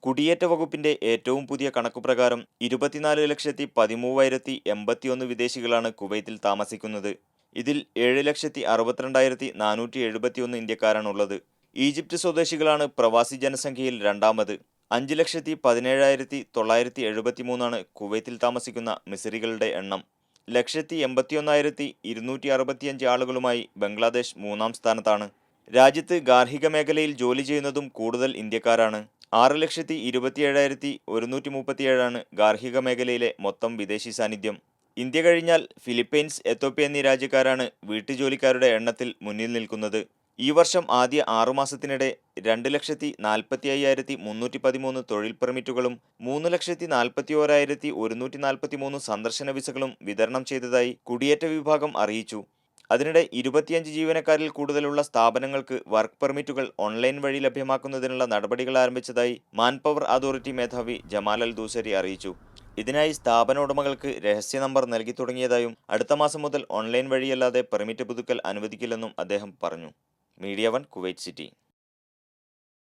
കുടിയേറ്റ വകുപ്പിന്റെ ഏറ്റവും പുതിയ കണക്കുപ്രകാരം 24,13,081 വിദേശികളാണ് കുവൈത്തിൽ താമസിക്കുന്നത്. ഇതിൽ 7,62,471 ഇന്ത്യക്കാരാണുള്ളത്. ഈജിപ്ത് സ്വദേശികളാണ് പ്രവാസി ജനസംഖ്യയിൽ രണ്ടാമത്. 5,17,973 കുവൈത്തിൽ താമസിക്കുന്ന മിസറികളുടെ എണ്ണം. 1,81,265 ആളുകളുമായി ബംഗ്ലാദേശ് മൂന്നാം സ്ഥാനത്താണ്. രാജ്യത്ത് ഗാർഹിക മേഖലയിൽ ജോലി ചെയ്യുന്നതും കൂടുതൽ ഇന്ത്യക്കാരാണ്. 6,27,137 ഗാർഹിക മേഖലയിലെ മൊത്തം വിദേശി സാന്നിധ്യം. ഇന്ത്യ കഴിഞ്ഞാൽ ഫിലിപ്പൈൻസ്, എത്യോപ്യ എന്നീ രാജ്യക്കാരാണ് വീട്ടുജോലിക്കാരുടെ എണ്ണത്തിൽ മുന്നിൽ നിൽക്കുന്നത്. ഈ വർഷം ആദ്യ 6 മാസത്തിനിടെ 2,45,313 തൊഴിൽ പെർമിറ്റുകളും 3,41,143 സന്ദർശന വിസകളും വിതരണം ചെയ്തതായി കുടിയേറ്റ വിഭാഗം അറിയിച്ചു. അതിനിടെ 25 ജീവനക്കാരിൽ കൂടുതലുള്ള സ്ഥാപനങ്ങൾക്ക് വർക്ക് പെർമിറ്റുകൾ ഓൺലൈൻ വഴി ലഭ്യമാക്കുന്നതിനുള്ള നടപടികൾ ആരംഭിച്ചതായി മാൻപവർ അതോറിറ്റി മേധാവി ജമാൽ അൽ ദൂസരി അറിയിച്ചു. ഇതിനായി സ്ഥാപന ഉടമകൾക്ക് രഹസ്യ നമ്പർ നൽകി തുടങ്ങിയതായും അടുത്ത മാസം മുതൽ ഓൺലൈൻ വഴിയല്ലാതെ പെർമിറ്റ് പുതുക്കൽ അനുവദിക്കില്ലെന്നും അദ്ദേഹം പറഞ്ഞു. Media 1 Kuwait city.